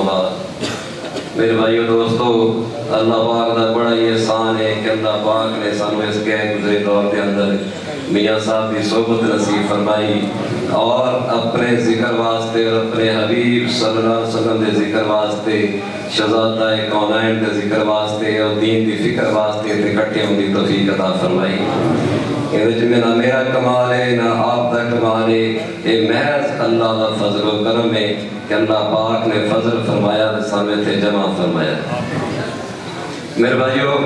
مولا۔ میرے بھائیو دوستو، اللہ پاک دا بڑا ہی احسان ہے کہ اللہ پاک نے سانو اس کے گزرے دور کے اندر میاں صاحب کی صحبت نصیب فرمائی اور اپنے ذکر واسطے اور اپنے حبیب صلی اللہ علیہ وسلم دے ذکر واسطے، شہزادہ کونین دے ذکر واسطے اور دین دی فکر واسطے تے کٹھے ہون دی توفیق عطا فرمائی۔ نہ میرا کمال ہے نہ آپ دا کمال ہے، یہ محض اللہ دا فضل و کرم ہے کہ اللہ پاک نے فضل فرمایا تے سامنے تے جمع فرمایا۔ میرے بھائیو،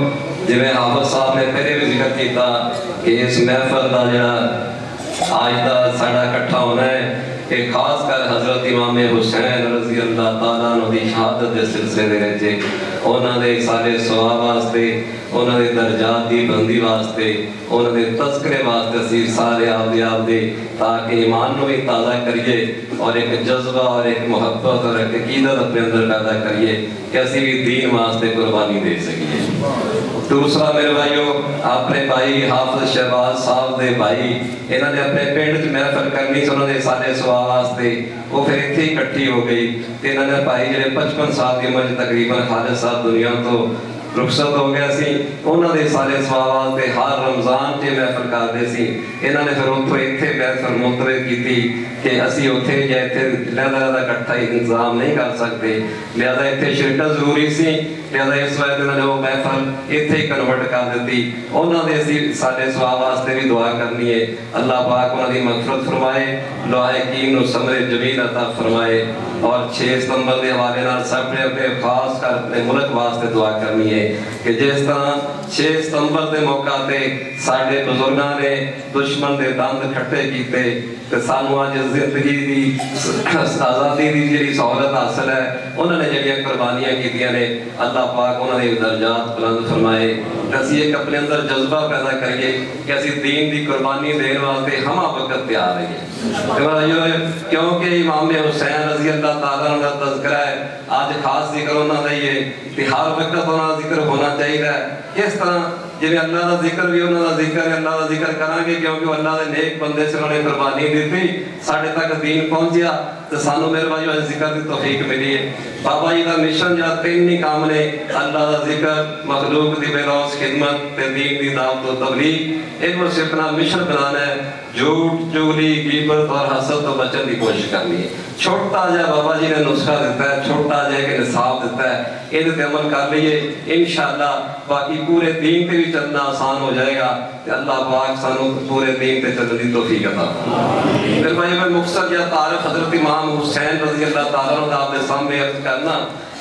جی میں حافظ صاحب نے پہلے بھی ذکر کیتا کہ اس محفل دا جڑا آج دا ساڑا کٹھا ہونا ہے کہ خاص کر حضرت امام حسین رضی اللہ تعالیٰ عنہ دی شہادت دے سلسلے دے رہے انہاں دے سارے ثواب واسطے، انہاں دے درجات دی بندی واسطے، انہاں دے تذکرے واسطے اسی سارے آپ دے تاکہ ایمان نو بھی تازہ کریے اور ایک جذبہ اور ایک محبت اور ایک عقیدت اپنے اندر پیدا کریے کہ اسی بھی دین واسطے قربانی دے سکیے۔ دوسرا میرے بھائیو، اپنے بھائی حافظ شہباز صاحب دے بھائی انہوں نے اپنے پنڈ چ محفل کرنی سے انہوں نے سارے سوال واسطے وہ پھر اتنے ہی کٹھی ہو گئی۔ انہوں نے بھائی جڑے 55 سال کی عمر تقریباً خالد صاحب دنیا تو رخصت ہو گیا سی، انہوں نے سارے سوال واسطے ہر رمضان کے محفل کرتے سی۔ انہوں نے پھر اتوں اتنے محفل متوجہ کی تھی کہ اسی اتنے یا اتنے لہذا کٹھا انتظام نہیں کر سکتے، لہذا اتنے شرکت ضروری سی، لہذا اس وقت انہوں نے وہ محفل اتنے ہی کنورٹ کر دیتی۔ انہوں نے اسی سارے سوال واسطے بھی دعا کرنی ہے، اللہ پاک انہوں نے مغفرت فرمائے، لائقین و ثمر جمیل عطا فرمائے۔ اور 6 ستمبر کے حوالے نال سب نے اپنے خاص کر اپنے ملک واسطے دعا کرنی ہے کہ جس طرح 6 ستمبر کے موقع تے ساڈے بزرگاں نے دشمن دے دند کھٹے کیتے تے سانو اج زندگی دی آزادی دی جڑی سہولت حاصل ہے، انہوں نے جڑیاں قربانیاں کیتیاں نے، اللہ پاک انہوں نے درجات بلند فرمائے۔ اسی ایک اپنے اندر جذبہ پیدا کریے کہ اسی دین دی قربانی دین واسطے ہمہ وقت تیار رہیے، کیونکہ امام حسین رضی اللہ تعالیٰ عنہ کا تذکرہ ہے، آج خاص ذکر ہونا چاہیے کہ ہر وقت ہونا ذکر ہونا چاہیے۔ اس طرح جی اللہ کا ذکر بھی انہوں کا ذکر ہے، اللہ کا ذکر کریں گے کیونکہ اللہ کے نیک بندے سے انہوں نے قربانی دیتی، ساڑھے تک دین پہنچیا تو سانو میرے بھائی ذکر کی توفیق ملی ہے۔ بابا جی کا مشن جہاں 3 کام نے، اللہ کا ذکر، مخلوق دی بے لوث خدمت تے دین دی دعوت و تبلیغ، ان سے اپنا مشن بنانا ہے، جھوٹ چغلی غیبت اور حسد تو بچن کی کوشش کرنی ہے۔ چھوٹا جا بابا جی نے نسخہ دیتا ہے، چھوٹا جا کہ نصاب دیتا ہے، یہ تے عمل کر لیے انشاءاللہ باقی پورے دین پہ بھی چلنا آسان ہو جائے گا کہ اللہ پاک سانو پورے دین پہ چلنے کی توفیق عطا فرمائے۔ پھر بھائی میں مختصر یا تعارف حضرت امام حسین رضی اللہ تعالیٰ عنہ آپ کے سامنے عرض کرنا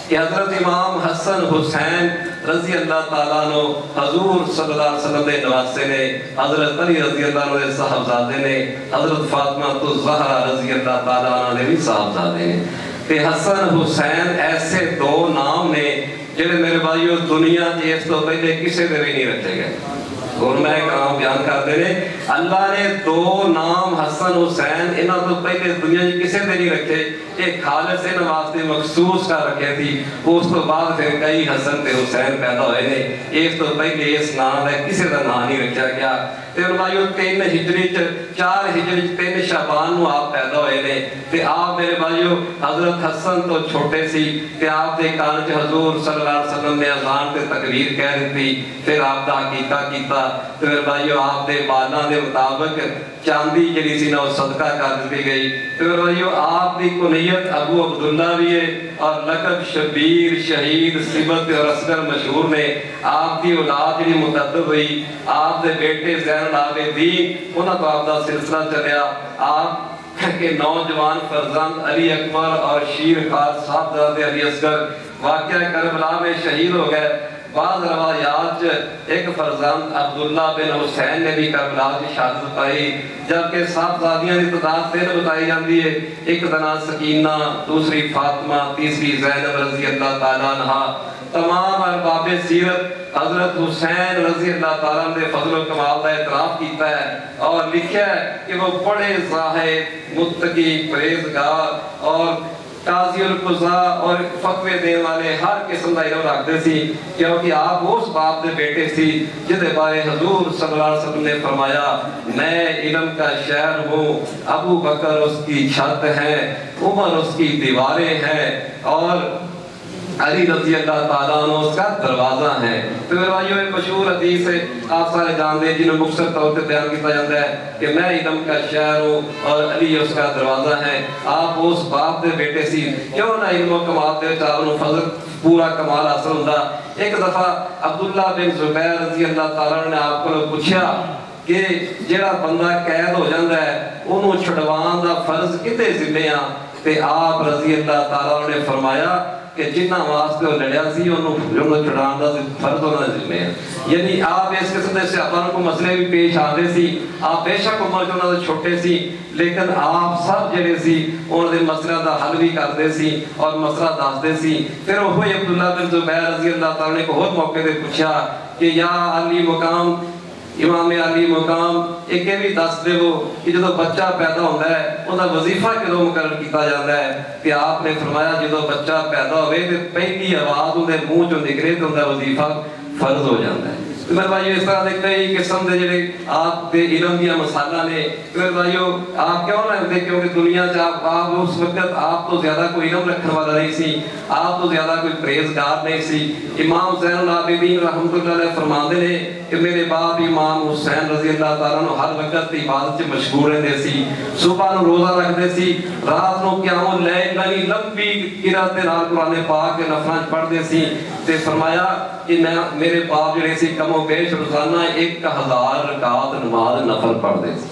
کہ حضرت امام حسن حسین رضی اللہ تعالیٰ عنہ حضور صلی اللہ علیہ وسلم دے نواسے نے، حضرت علی رضی اللہ عنہ دے صاحبزادے نے، حضرت فاطمہ الزہرا رضی اللہ تعالیٰ عنہ نے بھی صاحبزادے نے۔ تے حسن حسین ایسے 2 نام نے جنہیں میرے بھائیو دنیا اس تو پہلے کسی دے بھی نہیں رکھے گئے۔ علماء کرام بیان کرتے ہیں اللہ نے 2 نام حسن حسین انہاں تو پہلے دنیا جی کسی دے نہیں رکھے، ایک خالص ان واسطے مخصوص کر رکھے تھی، اس تو بعد پھر کئی حسن تے حسین پیدا ہوئے نے، اس تو پہلے اس نام ہے کسی دا نام نہیں رکھا گیا۔ تے علماء 3 ہجری 4 ہجری 3 شعبان نو آپ پیدا ہوئے نے، تے آپ میرے بھائیو حضرت حسن تو چھوٹے سی تے آپ دے کان چ حضور صلی اللہ علیہ وسلم نے اذان تے تکبیر کہہ دیتی، پھر آپ دا عقیقہ کیتا، تے میرے بھائیو آپ دے بالاں دے مطابق چاندی جڑی سی نا صدقہ کر دی گئی۔ تے میرے بھائیو آپ دی کنیت ابو عبداللہ بھی ہے اور لقب شبیر، شہید، صبت اور اصغر مشہور نے۔ آپ دی اولاد جڑی متعدد ہوئی، آپ دے بیٹے زین العابدین انہاں تو آپ دا سلسلہ چلیا، آپ کے نوجوان فرزند علی اکبر اور شیر خان صاحبزادے علی اصغر واقعہ کربلا میں شہید ہو گئے۔ بعض روایات ایک فرزند عبداللہ بن حسین نے بھی کربلا کی شہادت پائی، جبکہ صاحبزادیاں کی تعداد 3 بتائی جاتی ہے، ایک دنا سکینہ، دوسری فاطمہ، تیسری زینب رضی اللہ تعالیٰ عنہ۔ تمام ارباب سیرت حضرت حسین رضی اللہ تعالیٰ نے فضل و کمال کا اعتراف کیتا ہے اور لکھا ہے کہ وہ بڑے زاہد، متقی، پرہیزگار اور قاضی القضاء اور فتوے دینے والے ہر قسم کا علم رکھتے سی، کیونکہ آپ اس باپ دے بیٹے سی جس بارے حضور صلی اللہ علیہ وسلم نے فرمایا میں علم کا شہر ہوں، ابو بکر اس کی چھت ہے، عمر اس کی دیواریں ہیں اور علی رضی اللہ تعالیٰ عنہ اس کا دروازہ ہے۔ تو میرے بھائیو ایک مشہور حدیث ہے آپ سارے جانتے ہیں جنہوں مختصر طور پہ بیان کیا جاتا ہے کہ میں علم کا شہر ہوں اور علی اس کا دروازہ ہے۔ آپ اس باپ دے بیٹے سی کیوں نہ علم و کمال دے چاروں فضل پورا کمال حاصل ہوتا۔ ایک دفعہ عبداللہ بن زبیر رضی اللہ تعالیٰ نے آپ کو پوچھا کہ جڑا بندہ قید ہو جاتا ہے انہوں چھڑوان دا فرض کتے ذمہ آ؟ تے آپ رضی اللہ تعالیٰ نے فرمایا کہ جنہ واسطے وہ لڑیا سی انہوں چھڑان دا فرض ہونا ذمہ ہے۔ یعنی آپ اس قسم دے صحابہ کو مسئلے بھی پیش آتے سی، آپ بے شک عمر کے انہوں نے چھوٹے سی لیکن آپ سب جڑے سی انہوں نے مسئلہ دا حل بھی کرتے سی اور مسئلہ دستے سی۔ پھر وہی عبداللہ بن زبیر رضی اللہ تعالیٰ نے کو اور موقع دے پوچھا کہ یا علی مقام امام علی مقام ایک بھی دس دے وہ کہ جدو بچہ پیدا ہوتا ہے انہا وظیفہ کدو مقرر کیتا جاتا ہے؟ کہ آپ نے فرمایا جدو بچہ پیدا ہوئے تو پہلی آواز انہیں منہ جو نکلے تو انہا وظیفہ فرض ہو جاتا ہے۔ تو میرے بھائیو اس طرح دیکھتے ہیں قسم دے جڑے آپ دے علم دیا مسالہ نے۔ تو میرے بھائیو آپ کیوں نہ دیکھ کیونکہ دنیا آپ اس وقت آپ تو زیادہ کوئی علم رکھنے والا نہیں سی، آپ تو زیادہ کوئی پریزگار نہیں سی۔ امام زین العابدین رحمت اللہ علیہ فرماندے نے کہ میرے باپ امام حسین رضی اللہ تعالیٰ نے ہر وقت عبادت سے مشغول رہتے سی، صبح نو روزہ رکھتے سی، رات نو قیام اللیل یعنی لمبی قرات نال قرآن پاک کے نفرانچ پڑھتے سی۔ تے فرمایا کہ میرے باپ جڑے سی کم و بیش روزانہ 1000 رکعت نماز نفل پڑھتے سی۔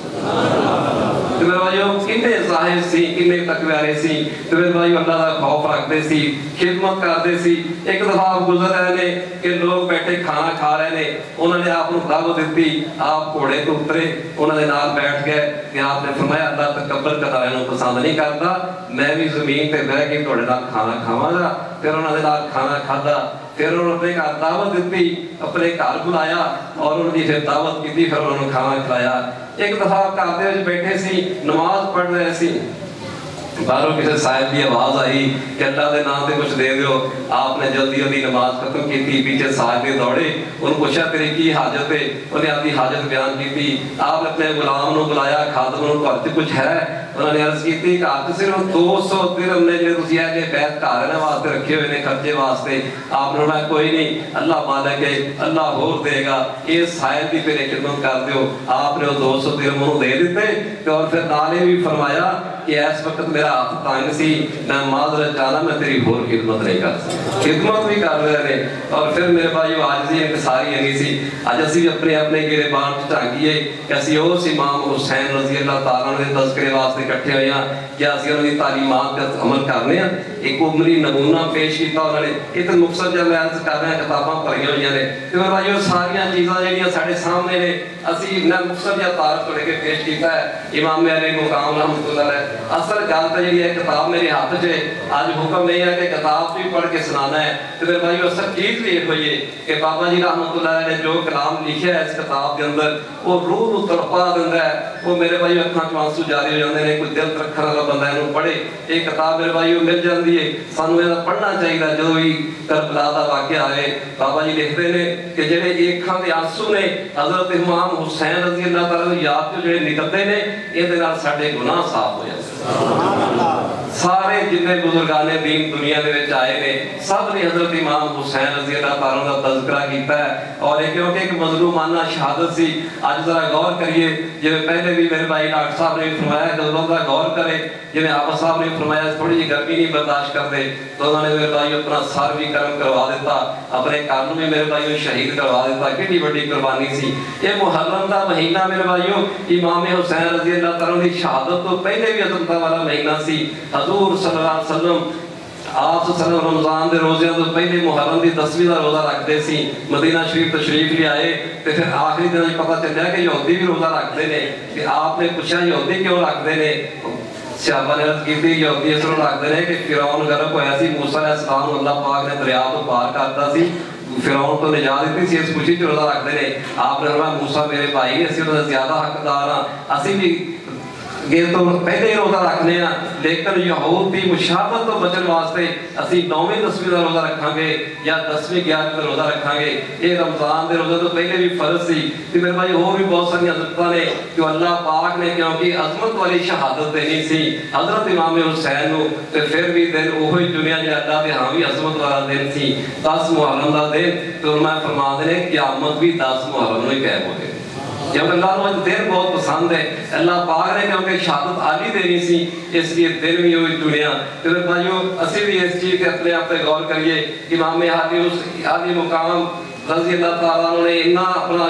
تو میرے بھائیو کتنے ظاہر سی کتنے تقویارے سی، تو میرے بھائیو اللہ کا خوف رکھتے سی، خدمت کرتے سی۔ ایک دفعہ آپ گزر رہے نے کہ لوگ بیٹھے کھانا کھا رہے نے، انہوں نے آپ کو دعوت دیتی، آپ گھوڑے تو اترے انہوں نے نال بیٹھ گئے کہ آپ نے فرمایا اللہ تکبر کرنے کو پسند نہیں کرتا، میں بھی زمین پہ بیٹھ کے تھوڑے نال کھانا کھاواں گا۔ پھر انہوں نے نال کھانا کھادا، پھر انہوں نے اپنے گھر دعوت دیتی، اپنے گھر بلایا اور انہوں نے پھر دعوت کی، پھر انہوں نے کھانا کھلایا۔ ایک دفعہ آپ گھر بیٹھے سی نماز پڑھ رہے سی، باہروں کسی صاحب کی آواز آئی کہ اللہ دے نام تے کچھ دے دیو۔ آپ نے جلدی جلدی نماز ختم کی تھی، پیچھے صاحب نے دوڑے، انہوں نے پوچھا تیری کی حاجت ہے؟ انہیں اپنی حاجت بیان کی تھی۔ آپ نے اپنے غلام نے بلایا، خادم نے کہا کچھ ہے؟ انہوں نے عرض کی تھی کہ آپ صرف 200 درہم نے جو تسی ہے بیت کارنے واسطے رکھے ہوئے نے خرچے واسطے۔ آپ نے فرمایا کوئی نہیں، اللہ مالک ہے، اللہ اور دے گا، یہ صاحب کی پھر خدمت کر دیو۔ آپ نے وہ 200 درہم انہوں دے دیتے اور پھر نالے بھی فرمایا کہ اس وقت میرا ہاتھ تانگ سی، میں معذرت چاہنا میں تیری اور خدمت نہیں کر سکتا۔ خدمت بھی کر رہے ہیں اور پھر میرے بھائیو عاجزی انکساری نہیں سی۔ آج اسی اپنے اپنے گریبان چاہیے کہ اسی اس امام حسین رضی اللہ تعالیٰ نے تذکرے واسطے اکٹھے ہوئے ہیں کیا اسی انہوں نے تعلیمات کا عمل کرنے ہیں۔ ایک عمری نمونہ پیش کیتا انہوں نے، یہ تو مقصد جب میں عرض کر رہے ہیں کتاباں پڑھیاں ہوئی ہیں۔ تو میرے بھائیو ساریاں چیزاں جہاں سارے سامنے نے، اسی میں مقصد یا تعارف کو لے کے پیش کیتا ہے امام علی مقام رحمۃ اللہ علیہ۔ اصل گل تو یہ کتاب میرے ہاتھ سے آج حکم نہیں ہے کہ کتاب بھی پڑھ کے سنانا ہے۔ تو میرے بھائیو اصل چیز بھی یہ ہوئی ہے کہ بابا جی رحمۃ اللہ علیہ نے جو کلام لکھا ہے اس کتاب کے اندر وہ روح کو تڑپا دیتا ہے۔ وہ میرے بھائیو اکھاں چوں آنسو جاری ہو جاتے ہیں، کوئی دل رکھنے والا بندہ انہوں پڑھے یہ کتاب میرے بھائیو مل جاتی ہے۔ سانو یہ پڑھنا چاہیے جو بھی کربلا کا واقعہ آئے۔ بابا جی لکھتے ہیں کہ جڑے اکھاں دے آنسو نے حضرت امام حسین رضی اللہ تعالیٰ کی یاد جو جڑے نکلتے ہیں یہ سارے گناہ صاف ہو جاتے ہیں۔ سارے جتنے بزرگان دین دنیا دے وچ آئے نے سب نے حضرت امام حسین رضی اللہ تعالیٰ کا تذکرہ کیتا ہے اور کیونکہ ایک مظلومانہ شہادت سی۔ آج ذرا غور کریے، جی پہلے بھی میرے بھائی ڈاکٹر صاحب نے فرمایا کہ ذرا غور کرے، جی آبا صاحب نے فرمایا تھوڑی جی گرمی نہیں برداشت کرتے تو انہوں نے میرے بھائی اپنا سر بھی گرم کروا دیتا، اپنے کانوں میں میرے بھائی شہید کروا دیتا۔ کتنی بڑی قربانی سی۔ یہ محرم کا مہینہ میرے بھائیوں امام حسین رضی اللہ تعالیٰ کی شہادت تو پہلے بھی عظمت والا مہینہ سی۔ حضور صلی اللہ علیہ وسلم آپ صلی اللہ علیہ وسلم رمضان دے روزیاں تو پہلے محرم دی 10ویں دا روزہ رکھتے سی، مدینہ شریف تشریف لے آئے تے پھر آخری دن پتہ چلیا کہ یہودی بھی روزہ رکھتے نے۔ کہ آپ نے پوچھا یہودی کیوں رکھتے نے؟ صحابہ نے عرض کی تھی یہودی اس طرح رکھتے ہیں کہ فرعون غرق ہویا سی، موسیٰ علیہ السلام اللہ پاک نے دریا تو پار کرتا سی، فرعون تو نجات دیتی سی، اس خوشی چ روزہ رکھتے ہیں۔ آپ نے فرمایا موسیٰ میرے بھائی اسی انہوں نے زیادہ حقدار ہاں، اسی بھی کہ تو پہلے روزہ رکھنے ہیں لیکن یہود دی مشابہت تو بچن واسطے اسی 9ویں 10ویں دا روزہ رکھاں گے یا 10ویں 11ویں دا روزہ رکھاں گے. یہ رمضان دے روزے تو پہلے بھی فرض سی کہ میرے بھائی اور بھی بہت ساری عزتاں نے کہ اللہ پاک نے کیونکہ عظمت والی شہادت دینی سی حضرت امام حسین نو تے پھر بھی دن وہی چنیا جے اللہ دے ہاں بھی عظمت والا دن سی 10 محرم دا دن. تو میں فرما دے قیامت بھی 10 محرم نو ہی قائم ہوگی جب اللہ کو دن بہت پسند ہے. اللہ پاک نے کیونکہ شہادت عالی دینی سی اس لیے دن بھی ہوئی چنیا. تو میرے بھائیو اسی بھی اس چیز کے اپنے آپ پہ غور کریے. امام عالی مقام رضی اللہ تعالیٰ عنہ نے اتنا اپنا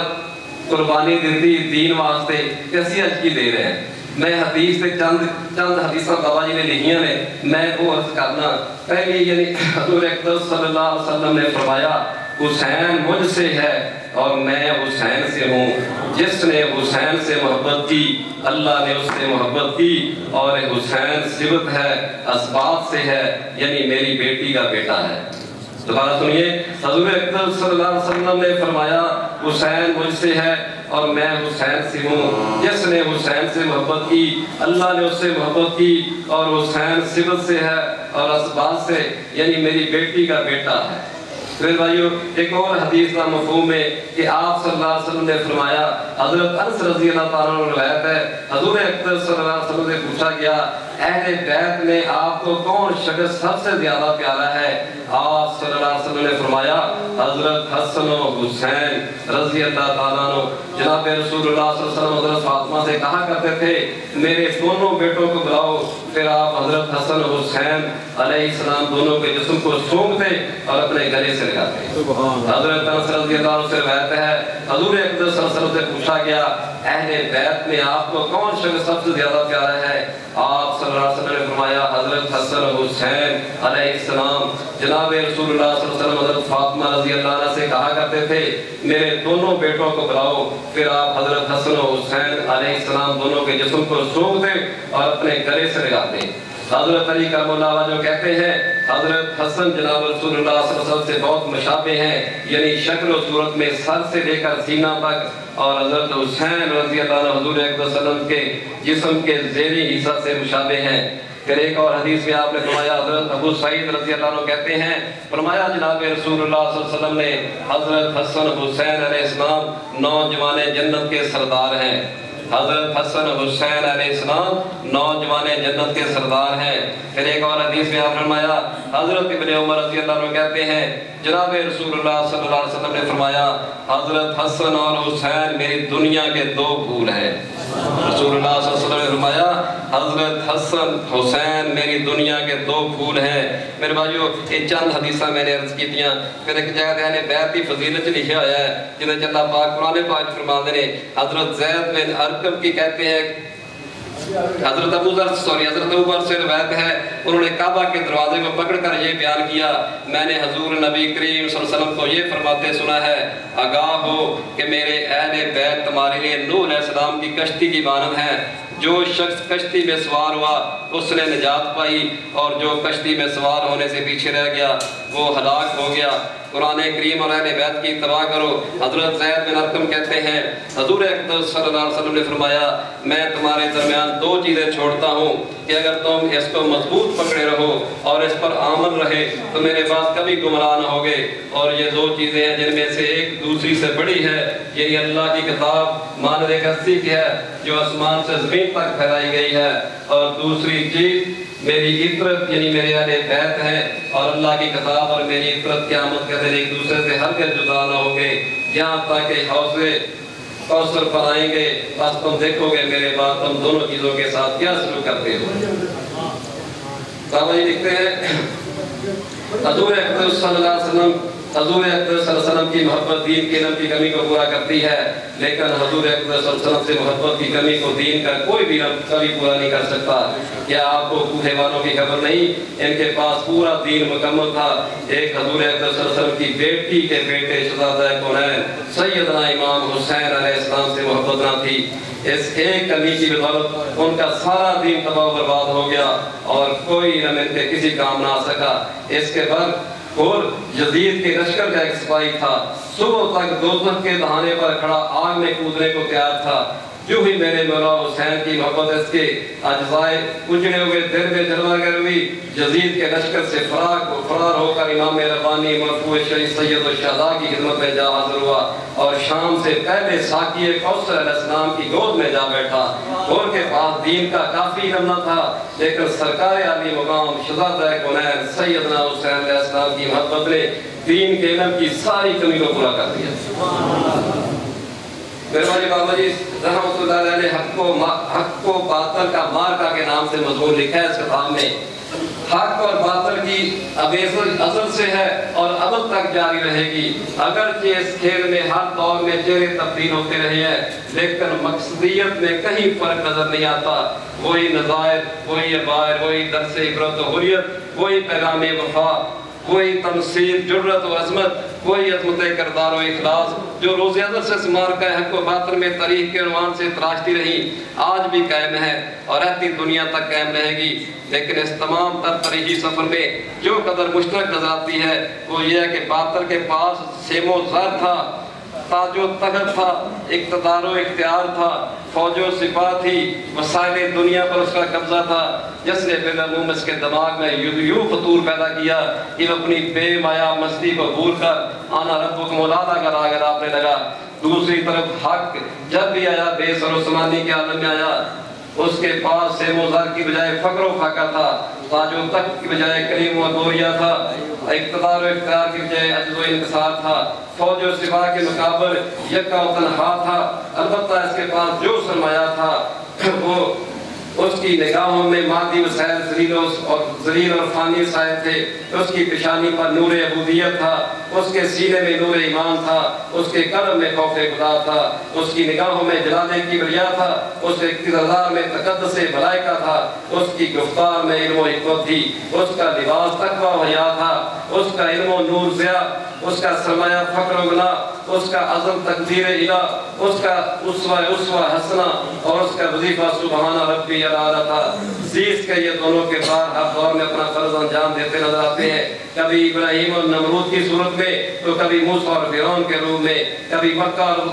قربانی دیتی دین واسطے کہ اسی اج کی دے رہے ہیں. میں حدیث سے چند حدیثاں بابا جی نے لکھیاں نے میں وہ عرض کرنا. پہلی یعنی حضور اقدس صلی اللہ علیہ وسلم نے فرمایا حسین مجھ سے ہے اور میں حسین سے ہوں. جس نے حسین سے محبت کی اللہ نے اس سے محبت کی اور حسین صبت ہے اسباب سے ہے یعنی میری بیٹی کا بیٹا ہے. دوبارہ سنیے حضور اقدس صلی اللہ علیہ وسلم نے فرمایا حسین مجھ سے ہے اور میں حسین سے ہوں. جس نے حسین سے محبت کی اللہ نے اس سے محبت کی اور حسین صبت سے ہے اور اسباب سے یعنی میری بیٹی کا بیٹا ہے. پھر بھائیو ایک اور حدیث کا مفہوم ہے کہ آپ صلی اللہ علیہ وسلم نے فرمایا حضرت انس رضی اللہ تعالیٰ عنہ روایت ہے حضور اقدس صلی اللہ علیہ وسلم سے پوچھا گیا اہل بیت میں آپ کو کون شخص سب سے زیادہ پیارا ہے. آپ صلی اللہ علیہ وسلم نے فرمایا حضرت حسن و حسین رضی اللہ تعالیٰ عنہ. جناب رسول اللہ صلی اللہ علیہ وسلم حضرت فاطمہ سے کہا کرتے تھے میرے دونوں بیٹوں کو بلاؤ. پھر آپ حضرت حسن و حسین علیہ السلام دونوں کے جسم کو سونپتے اور اپنے گلے سے لگاتے. حضرت انس رضی اللہ عنہ سے روایت ہے حضور اقدس صلی اللہ علیہ وسلم سے پوچھا گیا اہل بیت میں آپ کو کون شخص سب سے زیادہ پیارا ہے. آپ صلی اللہ علیہ وسلم نے فرمایا حضرت حسن و حسین علیہ السلام. جناب رسول اللہ صلی اللہ علیہ وسلم حضرت فاطمہ رضی اللہ عنہ سے کہا کرتے تھے میرے دونوں بیٹوں کو بلاؤ. پھر آپ حضرت حسن و حسین علیہ السلام دونوں کے جسم کو سونپتے اور اپنے گلے سے لگاتے. حضرت علی کرم اللہ وجہ جو کہتے ہیں حضرت حسن جناب رسول اللہ صلی اللہ علیہ وسلم سے بہت مشابہ ہیں یعنی شکل و صورت میں سر سے لے کر سینہ تک اور حضرت حسین رضی اللہ عنہ حضور اقدس صلی اللہ علیہ وسلم کے جسم کے زیریں حصہ سے مشابہ ہیں. پھر ایک اور حدیث میں آپ نے فرمایا حضرت ابو سعید رضی اللہ عنہ کہتے ہیں فرمایا جناب رسول اللہ صلی اللہ علیہ وسلم نے حضرت حسن حسین علیہ السلام نوجوان جنت کے سردار ہیں. حضرت حسن حسین علیہ السلام نوجوان جنت کے سردار ہیں. پھر ایک اور حدیث میں آپ نے فرمایا حضرت ابن عمر رضی اللہ عنہ کہتے ہیں جناب رسول اللہ صلی اللہ علیہ وسلم نے فرمایا حضرت حسن اور حسین میری دنیا کے 2 پھول ہیں. رسول اللہ صلی اللہ علیہ وسلم نے فرمایا حضرت حسن حسین میری دنیا کے 2 پھول ہیں. میرے بھائیو یہ چند حدیثاں میں نے عرض کی تھیں. پھر ایک جگہ اہل بیت کی فضیلت لکھا ہوا ہے جنہیں اللہ پاک قرآن پاک فرماتے ہیں حضرت زید بن ارقم کی کہتے ہیں حضرت ابو ذر سے روایت ہے انہوں نے کعبہ کے دروازے کو پکڑ کر یہ بیان کیا میں نے حضور نبی کریم صلی اللہ علیہ وسلم کو یہ فرماتے سنا ہے آگاہ ہو کہ میرے اہل بیت تمہارے لیے نوح علیہ السلام کی کشتی کی مانند ہے. جو شخص کشتی میں سوار ہوا اس نے نجات پائی اور جو کشتی میں سوار ہونے سے پیچھے رہ گیا وہ ہلاک ہو گیا. قرآن کریم اور اہل بیت کی اتباع کرو. حضرت زید بن ارقم کہتے ہیں حضور اقدس صلی اللہ علیہ وسلم نے فرمایا میں تمہارے درمیان 2 چیزیں چھوڑتا ہوں کہ اگر تم اس کو مضبوط پکڑے رہو اور اس پر عمل رہے تو میرے پاس کبھی گمراہ نہ ہوگے. اور یہ 2 چیزیں ہیں جن میں سے ایک دوسری سے بڑی ہے یعنی اللہ کی کتاب مانند ایک ہستی کی ہے جو آسمان سے زمین تک پھیلائی گئی ہے اور دوسری چیز میری عطرت یعنی میرے اہل بیت ہیں اور اللہ کی کتاب اور میری عطرت قیامت کے دن ایک دوسرے سے ہرگز جدا نہ ہوں گے یہاں تک کہ حوضے کوثر پر آئیں گے بس تم دیکھو گے میرے بعد تم دونوں چیزوں کے ساتھ کیا سلوک کرتے ہو. بابا جی لکھتے ہیں حضور اقدس صلی اللہ علیہ وسلم حضور اقدس صلی اللہ علیہ وسلم کی محبت دین کے علم کی کمی کو پورا کرتی ہے لیکن حضور اقدس صلی اللہ علیہ وسلم سے محبت کی کمی کو دین کا کوئی بھی علم کبھی پورا نہیں کر سکتا. کیا آپ کو کوہے والوں کی خبر نہیں ان کے پاس پورا دین مکمل تھا. ایک حضور اقدس صلی اللہ علیہ وسلم کی بیٹی کے بیٹے شہزادہ کونین سیدنا امام حسین علیہ السلام سے محبت نہ تھی. اس ایک کمی کی بدولت ان کا سارا دین تباہ و برباد ہو گیا اور کوئی علم ان کے کسی کام نہ آ سکا. اس کے بعد اور یزید کے لشکر کا ایک سپاہی تھا صبح تک دوزخ کے دہانے پر کھڑا آگ میں کودنے کو تیار تھا. جو ہی میرے مولا حسین کی محبت اس کے اجزائے اجڑے ہوئے دل میں جلوہ گر ہوئی، یزید کے لشکر سے فرار ہو کر امام ربانی مرفوع شریف سید الشہداء کی خدمت میں جا حاضر ہوا اور شام سے پہلے ساقی کوثر علیہ السلام کی گود میں جا بیٹھا۔ اور کے پاس دین کا کافی علم نہ تھا، لیکن سرکار عالی مقام شہزادہ کونین سیدنا حسین علیہ السلام کی محبت نے دین کے علم کی ساری کمی کو پورا کر دیا۔ میرے والی بابا جی رحمۃ اللہ علیہ نے حق کو باطل کا مارکا کے نام سے مضمون لکھا ہے اس کتاب میں۔ حق اور باطل کی ازل سے ہے اور ابد تک جاری رہے گی، اگرچہ اس کھیل میں ہر دور میں چہرے تبدیل ہوتے رہے ہیں، لیکن مقصدیت میں کہیں فرق نظر نہیں آتا۔ وہی نظائر، وہی عبائر، وہی درس عبرت و حریت، وہی پیغام وفا، وہی تمثیل جرت و عظمت، وہی عظمت کردار و اخلاص جو روز ازل سے سمار کا حق و باطل میں تاریخ کے عنوان سے تراشتی رہی، آج بھی قائم ہے اور رہتی دنیا تک قائم رہے گی۔ لیکن اس تمام تر تاریخی سفر میں جو قدر مشترک نظر آتی ہے وہ یہ ہے کہ باطل کے پاس سیم و زر تھا، تاج و تخت تھا، اقتدار و اختیار تھا، فوج و سپاہ تھی، وسائل دنیا پر اس کا قبضہ تھا، جس نے بالعموم اس کے دماغ میں یوں فطور پیدا کیا کہ وہ اپنی بے مایا مستی کو بھول کر آنا ربکم الاعلی کا راگ اڑانے لگا۔ دوسری طرف حق جب بھی آیا بے سر و سمانی کے عالم میں آیا، اس کے پاس سیم و زر کی بجائے فقر و فاقہ تھا، تاج و تخت کی بجائے کریم و گوریا تھا، اقتدار و اختیار کی بجائے عجز و انکسار تھا، فوج و سپاہ کے مقابل یکا و تنہا تھا۔ البتہ اس کے پاس جو سرمایہ تھا وہ اس کی نگاہوں میں مادی وسائل ذلیل اور فانی وسائل تھے، اس کی پیشانی پر نور عبودیت تھا، اس کے سینے میں نور ایمان تھا، اس کے قلب میں خوف خدا تھا، اس کی نگاہوں میں جلال کبریا تھا، اس کے کردار میں تقدس ملائکہ تھا، اس کی گفتار میں علم و حکمت تھی، اس کا لباس تقویٰ و حیا تھا، اس کا علم و نور ضیاء، اس کا سرمایہ فقر و غنا، اس کا عزم تقدیر الہ، اس کا اسوہ حسنہ اور اس کا وظیفہ سبحان ربی الاعلیٰ تھا۔ عزیز کے یہ دونوں کے بعد ہر دور میں اپنا فرض انجام دیتے نظر آتے ہیں، کبھی ابراہیم اور نمرود کی صورت میں تو کبھی موسیٰ اور فرعون کے روح میں، کبھی مکہ اور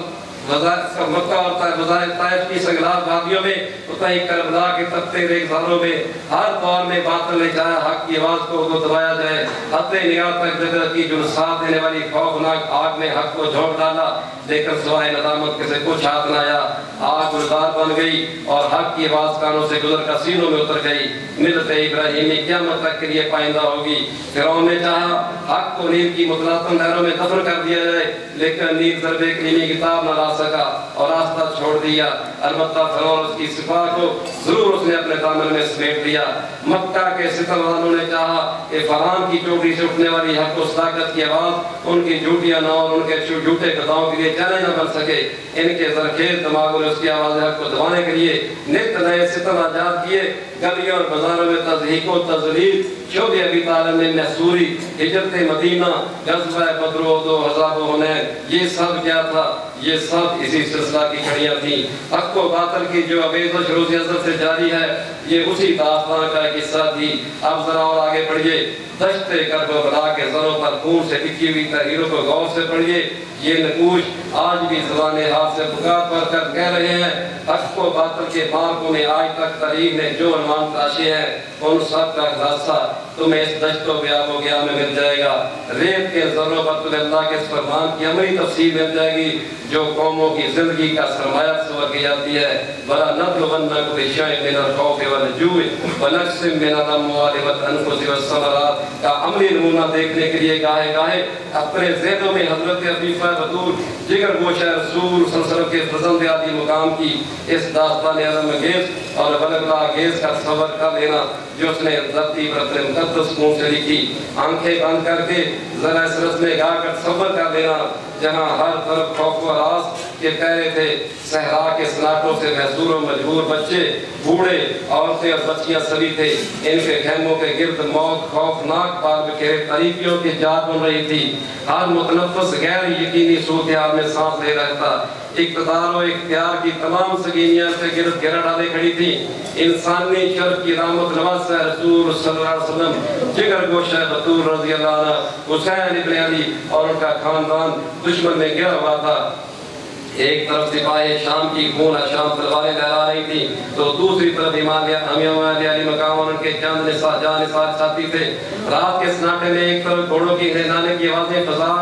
طائف کی سنگلاف وادیوں میں، تو کہیں کربلا کے تپتے ریگزاروں میں، ہر دور میں باطل نے چاہا حق کی آواز کو دبایا جائے، حد نگاہ تک جگہ کی جلسات دینے والی خوفناک آگ میں حق کو جھونک ڈالا، لیکن سوائے ندامت کے سے کچھ ہاتھ نہ آیا، آگ گلزار بن گئی اور حق کی آواز کانوں سے گزر کر سینوں میں اتر گئی۔ ملت ابراہیمی قیامت تک کے لیے پائندہ ہوگی۔ فرعون نے چاہا حق کو نیل کی متلاطم نہروں میں دفن کر دیا جائے، لیکن نیل ضرب کلیمی کتاب نہ لا سکا اور راستہ چھوڑ دیا۔ البتہ فرعون اس کی سپاہ کو ضرور اس نے اپنے دامن میں سمیٹ دیا۔ مکہ کے ستم والوں نے چاہا کہ فرعون کی چوٹی سے اٹھنے والی حق و صداقت کی آواز ان کی جھوٹیاں نہ اور ان کے جھوٹے گداؤں کے لیے چیلنج نہ بن سکے۔ ان کے زرخیز دماغوں نے اس کی آواز حق کو دبانے کے لیے نت نئے ستم ایجاد کیے۔ گلیوں اور بازاروں میں تضحیک و تضلیل، شعب ابی طالب نے محصوری، ہجرت مدینہ، غزوہ بدر و احد و احزاب و حنین، یہ سب کیا تھا؟ یہ سب اسی سلسلہ کی کڑیاں تھیں۔ حق و باطل کی جو ابیض روز ازل سے جاری ہے، یہ اسی داستان کا ایک حصہ تھی۔ اب ذرا اور آگے پڑھیے، دشت کرب و بلا کے زروں پر خون سے لکھی ہوئی تحریروں کو غور سے پڑھیے۔ یہ نقوش آج بھی زبان حال سے پکار پڑھ کر کہہ رہے ہیں، حق و باطل کے مارکوں میں آج تک تاریخ نے جو عنوان تراشے ہیں، ان سب کا خلاصہ تمہیں اس دشت و بیاب و گیا میں مل جائے گا۔ ریت کے ذروں پر تمہیں اللہ کے اس فرمان کی عملی تفصیل مل جائے گی جو قوموں کی زندگی کا سرمایہ تصور کی جاتی ہے۔ بلا نبلونکم بشیء من الخوف والجوع ونقص من الاموال والانفس والثمرات کا عملی نمونہ دیکھنے کے لیے گاہے گاہے اپنے ذہنوں میں حضرت عفیفہ بطول جگر گوشہ رسول صلی اللہ علیہ وسلم کے فرزند عالی مقام کی اس داستان عظم انگیز اور بلغ انگیز کا تصور کر لینا جو اس نے ذاتی برتر مقدس خون سے لکھی۔ آنکھیں بند کر کے ذرا اس رسم گاہ کا تصور کر لینا جہاں ہر طرف خوف و ہراس کے پہرے تھے، صحرا کے سناٹوں سے محصور و مجبور بچے، بوڑھے، عورتیں اور بچیاں سبھی تھے۔ ان کے خیموں کے گرد موت خوفناک پار بکھیرے طریقیوں کی جات بن رہی تھی۔ ہر متنفس غیر یقینی صورتحال میں سانس لے رہا تھا۔ اقتدار و اختیار کی تمام سگینیاں سے گرد گھیرا ڈالے کھڑی تھی۔ انسانی شرف کی رحمت نواز رسول صلی اللہ علیہ وسلم جگر گوشہ بطول رضی اللہ عنہ حسین ابن علی اور ان کا خاندان دشمن میں گرا ہوا تھا۔ ایک طرف سپاہی شام کی خون شام تلواریں لہرا رہی تھی تو دوسری طرف امام علی مقام اور ان کے چند جان ساتھی تھے. رات کے سناٹے میں ایک طرف گھوڑوں کی ہنہانے کی آوازیں فضا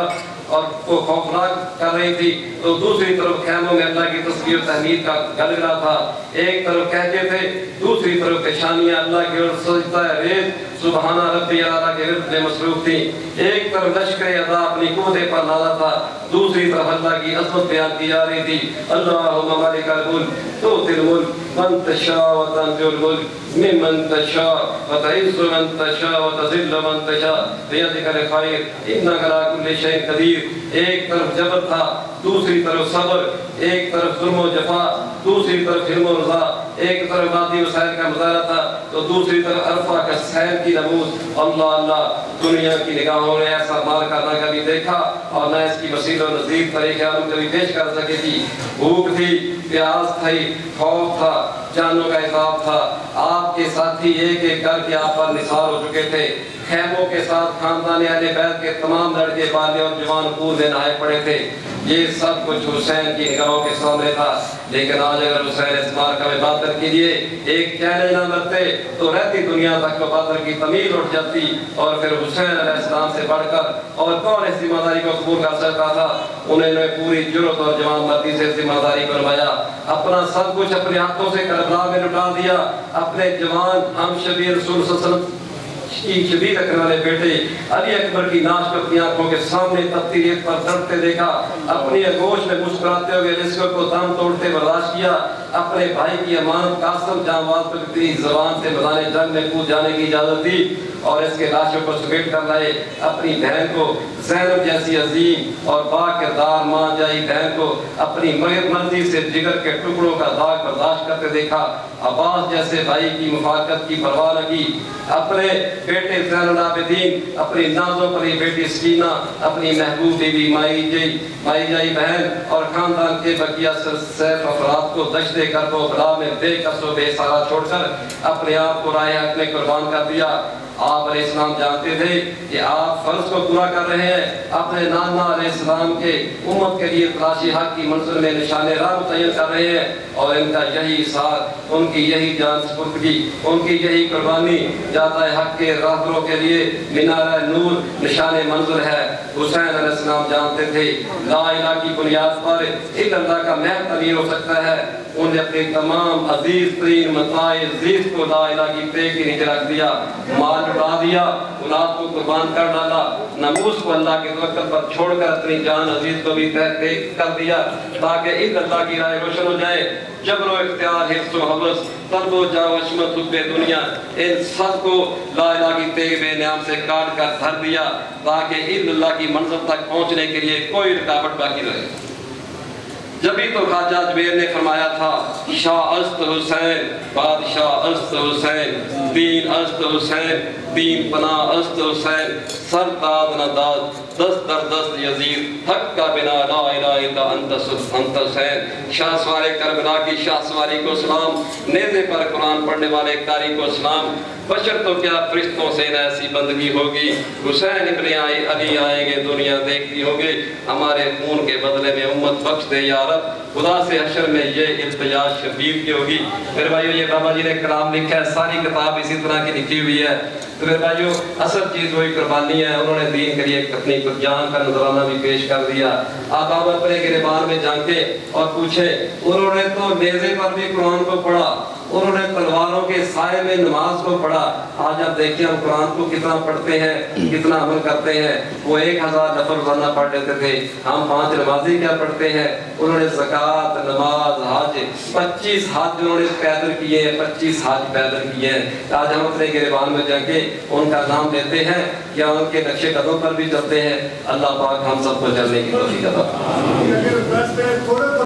اور کو خوفناک کر رہی تھی تو دوسری طرف خیموں میں اللہ کی تسبیح و تحمید کا گلگلہ تھا. ایک طرف کہتے تھے دوسری طرف پیشانیاں اللہ کی اور سجدہ ریز سبحانہ ربی اعلیٰ کے ورد میں مصروف تھی. ایک طرف لشکر ادا اپنی قوتیں پر نازا تھا, دوسری طرف اللہ کی عظمت بیان کی جا رہی تھی. اللہم مالک الملک تؤتی الملک من تشاء وتنزع الملک ممن تشاء وتعز من تشاء وتذل من تشاء بیدک الخیر انک علی کل شیء قدیر. ایک طرف جبر تھا, دوسری طرف صبر, ایک طرف ظلم و جفا, دوسری طرف حلم و رضا, ایک طرف مادی وسائل کا مظاہرہ تھا تو دوسری طرف عرفہ کا سیر کی نمود. اللہ اللہ, دنیا کی نگاہوں نے ایسا مال کا نہ کبھی دیکھا اور نہ اس کی وسیل و نظیر طریقے عالم کبھی پیش کر سکے تھی. بھوک تھی, پیاس تھی, خوف تھا, جانوں کا حساب تھا. آپ کے ساتھی ایک ایک کر کے آپ پر نثار ہو چکے تھے. خیموں کے ساتھ خاندان اہل بیت کے تمام لڑکے بالے اور جوان خون میں نہائے پڑے تھے. یہ سب کچھ حسین کی نگاہوں کے سامنے تھا. لیکن آج اگر حسین اس مارکہ میں بدر کے لیے ایک چیلنج نہ کرتے تو رہتی دنیا تک تو بدر کی تمیل اٹھ جاتی اور پھر حسین علیہ السلام سے بڑھ کر اور کون اس ذمہ داری کو قبول کر سکتا تھا. انہوں نے پوری جرأت اور جوان مردی سے ذمہ داری کو نبھایا. اپنا سب کچھ اپنے ہاتھوں سے کربلا میں لٹا دیا. اپنے جوان ہم شبیر رسول صلی اللہ علیہ وسلم کی شبیر رکھنے والے بیٹے علی اکبر کی ناش کو اپنی آنکھوں کے سامنے تپتی ریت پر تڑپتے دیکھا. اپنی گوش میں مسکراتے ہوئے رزق کو دم توڑتے برداشت کیا. اپنے بھائی کی امانت قاسم جانواز کو اپنی زبان سے میدان جنگ میں کود جانے کی اجازت دی اور اس کے لاشوں کو سمیٹ کر لائے. اپنی بہن کو زینب جیسی عظیم اور با کردار ماں جائی بہن کو اپنی مرضی سے جگر کے ٹکڑوں کا داغ برداشت کرتے دیکھا. عباس جیسے بھائی کی مفارقت کی پرواہ نہ کی. اپنے بیٹے زین العابدین, اپنی نازوں پری بیٹی سکینہ, اپنی محبوب بیوی مائی جائی بہن اور خاندان کے بقیہ سیف افراد کو دشت کرب و بلا میں بے کس و بے سہارا چھوڑ کر اپنے آپ کو راہ حق میں قربان کر دیا. آپ علیہ السلام جانتے تھے کہ آپ فرض کو پورا کر رہے ہیں. اپنے نانا علیہ السلام کے امت کے لیے تلاشی حق کی منزل میں نشان راہ متعین کر رہے ہیں اور ان کا یہی ساتھ, ان کی یہی جان سپردگی, ان کی یہی قربانی جاتا ہے حق کے راہبروں کے لیے مینارہ نور نشان منزل ہے. حسین علیہ السلام جانتے تھے لا الہ کی بنیاد پر الا اللہ کا محض تعمیر ہو سکتا ہے. انہوں نے اپنے تمام عزیز ترین متاع عزیز کو لا الہ کی پیک کے نیچے رکھ دیا, مال لٹا دیا, اولاد کو قربان کر ڈالا, ناموس کو اللہ کے توکل پر چھوڑ کر اپنی جان عزیز کو بھی پیک کر دیا تاکہ ان اللہ کی راہ روشن ہو جائے. جبر و اختیار, حفظ و حوث, طلب و جا و عشمت, حب دنیا, ان سب کو لا الہ کی تیغ بے نیام سے کاٹ کر دھر دیا تاکہ ان اللہ کی منزل تک پہنچنے کے لیے کوئی رکاوٹ باقی رہے. جبھی تو خواجہ اجمیر نے فرمایا تھا شاہ است حسین, بادشاہ است حسین, دین است حسین, دین پناہ است حسین, سر داد نہ داد, دست در دست یزید, حق کا بنا لا الہ الا انت حسین. شاہ سوار کربلا کی شاہ سواری کو سلام, نیزے پر قرآن پڑھنے والے قاری کو سلام. بشر تو کیا فرشتوں سے ایسی بندگی ہوگی. حسین ابن علی آئیں گے دنیا دیکھتی ہوگی. ہمارے خون کے بدلے میں امت بخش دے یا رب, خدا سے حشر میں یہ التجا شبیر کی ہوگی. میرے بھائیو یہ بابا جی نے کلام لکھا ہے, ساری کتاب اسی طرح کی لکھی ہوئی ہے. تو میرے بھائیو اصل چیز وہی قربانی ہے. انہوں نے دین کے لیے اپنی جان کا نذرانہ بھی پیش کر دیا. آپ اپنے گریبان میں جھانکے اور پوچھے, انہوں نے تو نیزے پر بھی قرآن کو پڑھا, انہوں نے تلواروں کے سائے میں نماز کو پڑھا. آج آپ دیکھیں ہم قرآن کو کتنا پڑھتے ہیں, کتنا عمل کرتے ہیں. وہ 1000 نفل روزانہ پڑھ لیتے تھے, ہم 5 نمازی کیا پڑھتے ہیں. انہوں نے زکوٰۃ, نماز, حج, 25 حج انہوں نے پیدل کیے ہیں, 25 حج پیدل کیے ہیں. آج ہم اپنے گریبان میں جا کے ان کا نام لیتے ہیں یا ان کے نقشے قدم پر بھی چلتے ہیں. اللہ پاک ہم سب کو چلنے کی توفیق عطا فرمائے.